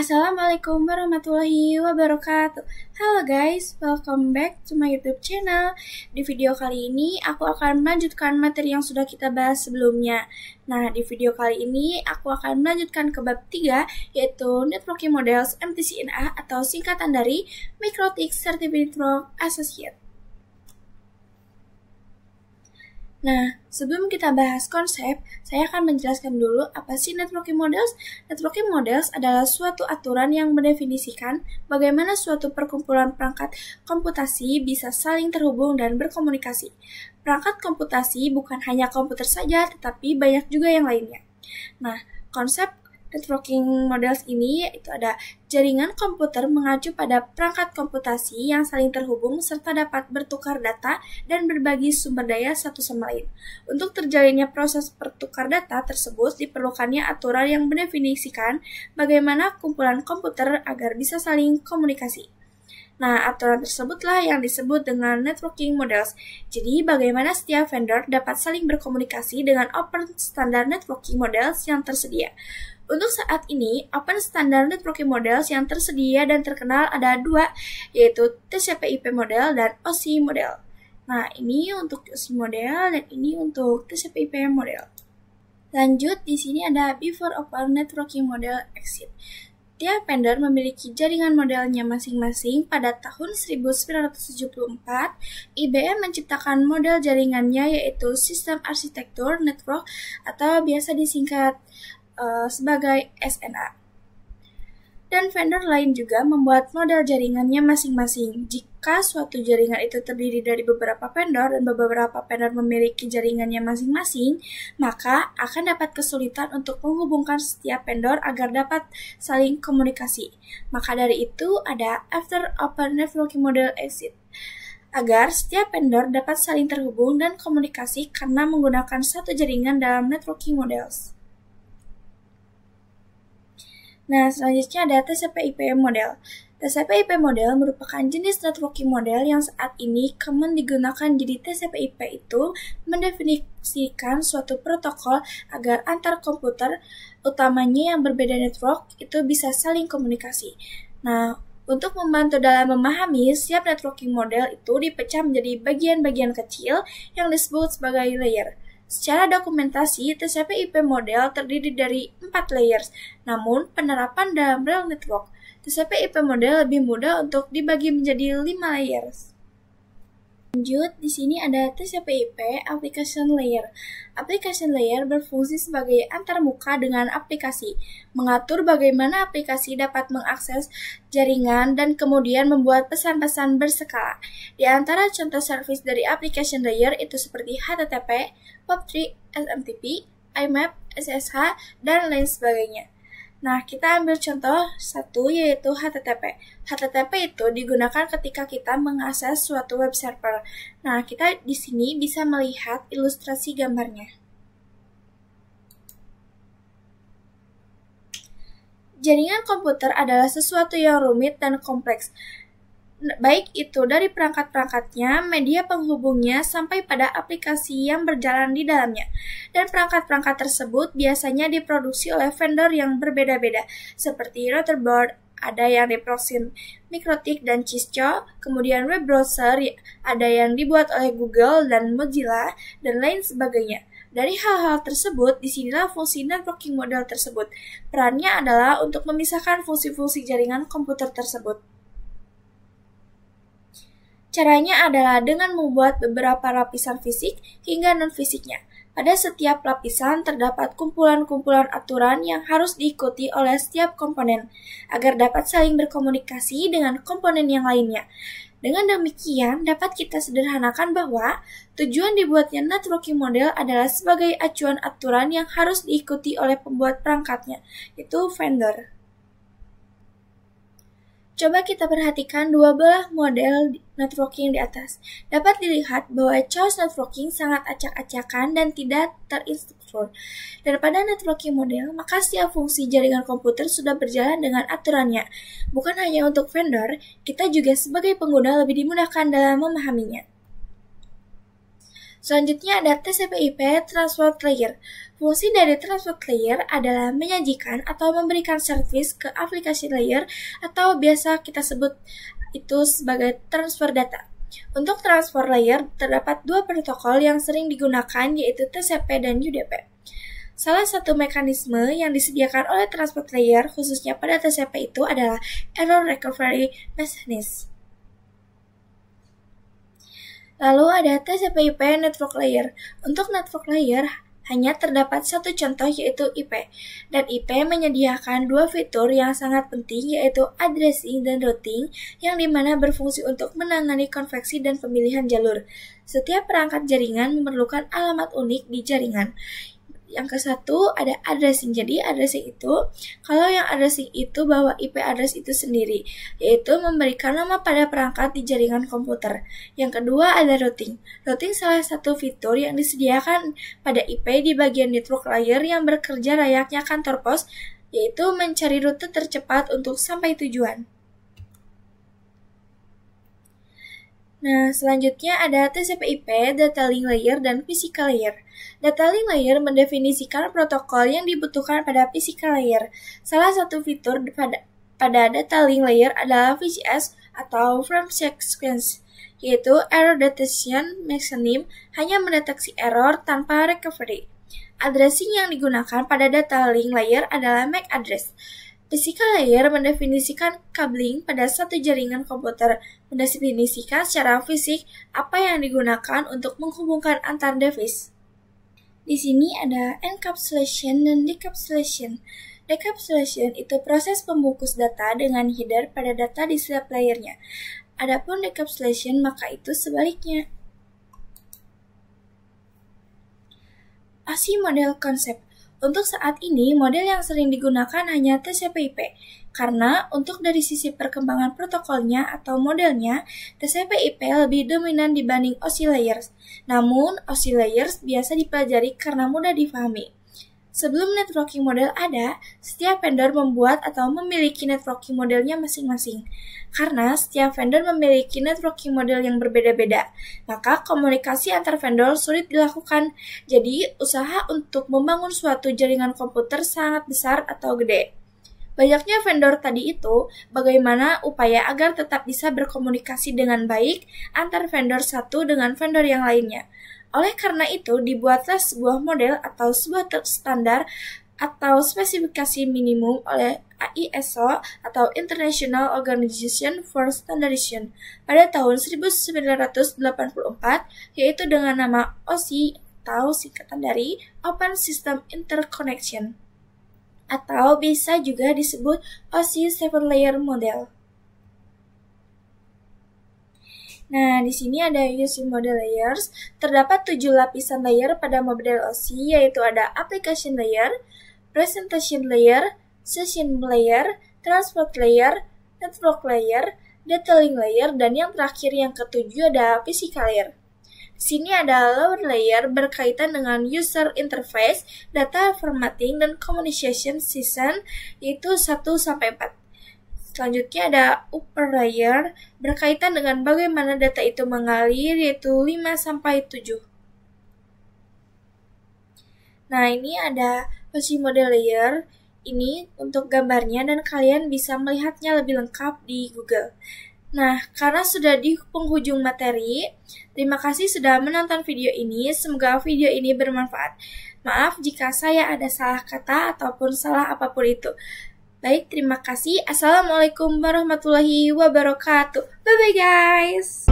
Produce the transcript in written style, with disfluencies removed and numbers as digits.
Assalamualaikum warahmatullahi wabarakatuh. Halo guys, welcome back to my YouTube channel. Di video kali ini aku akan melanjutkan materi yang sudah kita bahas sebelumnya. Nah, di video kali ini aku akan melanjutkan ke bab 3, yaitu Networking Models MTCNA atau singkatan dari Mikrotik Certificate Network Associate. Nah, sebelum kita bahas konsep, saya akan menjelaskan dulu apa sih Networking Models. Networking Models adalah suatu aturan yang mendefinisikan bagaimana suatu perkumpulan perangkat komputasi bisa saling terhubung dan berkomunikasi. Perangkat komputasi bukan hanya komputer saja, tetapi banyak juga yang lainnya. Nah, konsep Networking Models ini yaitu ada jaringan komputer mengacu pada perangkat komputasi yang saling terhubung serta dapat bertukar data dan berbagi sumber daya satu sama lain. Untuk terjalinnya proses pertukar data tersebut diperlukannya aturan yang mendefinisikan bagaimana kumpulan komputer agar bisa saling komunikasi. Nah, aturan tersebutlah yang disebut dengan Networking Models. Jadi, bagaimana setiap vendor dapat saling berkomunikasi dengan Open Standard Networking Models yang tersedia. Untuk saat ini, Open Standard Networking Models yang tersedia dan terkenal ada dua, yaitu TCP/IP model dan OSI model. Nah, ini untuk OSI model dan ini untuk TCP/IP model. Lanjut, di sini ada Before Open Networking Model Exit. Tiap vendor memiliki jaringan modelnya masing-masing. Pada tahun 1974, IBM menciptakan model jaringannya yaitu System Architecture Network atau biasa disingkat sebagai SNA. Dan vendor lain juga membuat model jaringannya masing-masing. Jika suatu jaringan itu terdiri dari beberapa vendor dan beberapa vendor memiliki jaringannya masing-masing, maka akan dapat kesulitan untuk menghubungkan setiap vendor agar dapat saling komunikasi. Maka dari itu ada After Open Networking Model Exit, agar setiap vendor dapat saling terhubung dan komunikasi karena menggunakan satu jaringan dalam networking models. Nah, selanjutnya ada TCP/IP model. TCP/IP model merupakan jenis networking model yang saat ini common digunakan. Jadi TCP/IP itu mendefinisikan suatu protokol agar antar komputer, utamanya yang berbeda network, itu bisa saling komunikasi. Nah, untuk membantu dalam memahami, setiap networking model itu dipecah menjadi bagian-bagian kecil yang disebut sebagai layer. Secara dokumentasi, TCP/IP model terdiri dari 4 layers, namun penerapan dalam real network, TCP/IP model lebih mudah untuk dibagi menjadi 5 layers. Lanjut, di sini ada TCP/IP Application Layer. Application Layer berfungsi sebagai antarmuka dengan aplikasi, mengatur bagaimana aplikasi dapat mengakses jaringan dan kemudian membuat pesan-pesan berskala. Di antara contoh service dari Application Layer itu seperti HTTP, POP3, SMTP, IMAP, SSH, dan lain sebagainya. Nah, kita ambil contoh satu yaitu HTTP. HTTP itu digunakan ketika kita mengakses suatu web server. Nah, kita di sini bisa melihat ilustrasi gambarnya. Jaringan komputer adalah sesuatu yang rumit dan kompleks, baik itu dari perangkat-perangkatnya, media penghubungnya, sampai pada aplikasi yang berjalan di dalamnya. Dan perangkat-perangkat tersebut biasanya diproduksi oleh vendor yang berbeda-beda, seperti routerboard, ada yang diproduksi Mikrotik dan Cisco, kemudian web browser, ada yang dibuat oleh Google dan Mozilla, dan lain sebagainya. Dari hal-hal tersebut, disinilah fungsi networking model tersebut. Perannya adalah untuk memisahkan fungsi-fungsi jaringan komputer tersebut. Caranya adalah dengan membuat beberapa lapisan fisik hingga non-fisiknya. Pada setiap lapisan terdapat kumpulan-kumpulan aturan yang harus diikuti oleh setiap komponen, agar dapat saling berkomunikasi dengan komponen yang lainnya. Dengan demikian, dapat kita sederhanakan bahwa tujuan dibuatnya networking model adalah sebagai acuan aturan yang harus diikuti oleh pembuat perangkatnya, yaitu vendor. Coba kita perhatikan dua belah model networking di atas. Dapat dilihat bahwa chaos networking sangat acak-acakan dan tidak terstruktur. Dan pada networking model, maka setiap fungsi jaringan komputer sudah berjalan dengan aturannya. Bukan hanya untuk vendor, kita juga sebagai pengguna lebih dimudahkan dalam memahaminya. Selanjutnya ada TCP/IP Transport Layer. Fungsi dari Transport Layer adalah menyajikan atau memberikan servis ke aplikasi layer atau biasa kita sebut itu sebagai transfer data. Untuk transfer layer terdapat dua protokol yang sering digunakan yaitu TCP dan UDP. Salah satu mekanisme yang disediakan oleh transport layer khususnya pada TCP itu adalah Error Recovery Mechanism. Lalu ada TCP/IP Network Layer. Untuk network layer hanya terdapat satu contoh yaitu IP, dan IP menyediakan dua fitur yang sangat penting yaitu addressing dan routing yang dimana berfungsi untuk menangani konveksi dan pemilihan jalur. Setiap perangkat jaringan memerlukan alamat unik di jaringan. Yang ke-1 ada addressing. Jadi addressing itu, kalau yang addressing itu bawa IP address itu sendiri, yaitu memberikan nama pada perangkat di jaringan komputer. Yang kedua ada routing. Routing salah satu fitur yang disediakan pada IP di bagian network layer yang bekerja layaknya kantor pos, yaitu mencari rute tercepat untuk sampai tujuan. Nah, selanjutnya ada TCP/IP, Data Link Layer, dan Physical Layer. Data Link Layer mendefinisikan protokol yang dibutuhkan pada Physical Layer. Salah satu fitur pada Data Link Layer adalah VCS atau Frame Sequence, yaitu Error Detection Mechanism hanya mendeteksi error tanpa recovery. Addressing yang digunakan pada Data Link Layer adalah MAC address. Physical Layer mendefinisikan cabling pada satu jaringan komputer, mendefinisikan secara fisik apa yang digunakan untuk menghubungkan antar device. Di sini ada encapsulation dan decapsulation. Decapsulation itu proses pembungkus data dengan header pada data di setiap layernya. Adapun decapsulation maka itu sebaliknya. OSI model konsep. Untuk saat ini, model yang sering digunakan hanya TCP/IP, karena untuk dari sisi perkembangan protokolnya atau modelnya, TCP/IP lebih dominan dibanding OSI layers. Namun, OSI layers biasa dipelajari karena mudah difahami. Sebelum networking model ada, setiap vendor membuat atau memiliki networking modelnya masing-masing. Karena setiap vendor memiliki networking model yang berbeda-beda, maka komunikasi antar vendor sulit dilakukan. Jadi, usaha untuk membangun suatu jaringan komputer sangat besar atau gede. Banyaknya vendor tadi itu, bagaimana upaya agar tetap bisa berkomunikasi dengan baik antar vendor satu dengan vendor yang lainnya. Oleh karena itu, dibuatlah sebuah model atau sebuah standar atau spesifikasi minimum oleh ISO atau International Organization for Standardization pada tahun 1984, yaitu dengan nama OSI atau singkatan dari Open System Interconnection, atau bisa juga disebut OSI 7-layer model. Nah, di sini ada UC model layers. Terdapat 7 lapisan layer pada model OSI, yaitu ada application layer, presentation layer, session layer, transport layer, network layer, data link layer, dan yang terakhir yang ketujuh ada physical layer. Di sini ada lower layer berkaitan dengan user interface, data formatting, dan communication system, yaitu 1-4. Selanjutnya ada upper layer berkaitan dengan bagaimana data itu mengalir, yaitu 5-7. Nah, ini ada OSI model layer. Ini untuk gambarnya dan kalian bisa melihatnya lebih lengkap di Google. Nah, karena sudah di penghujung materi, terima kasih sudah menonton video ini. Semoga video ini bermanfaat. Maaf jika saya ada salah kata ataupun salah apapun itu. Baik, terima kasih. Assalamualaikum warahmatullahi wabarakatuh. Bye-bye guys!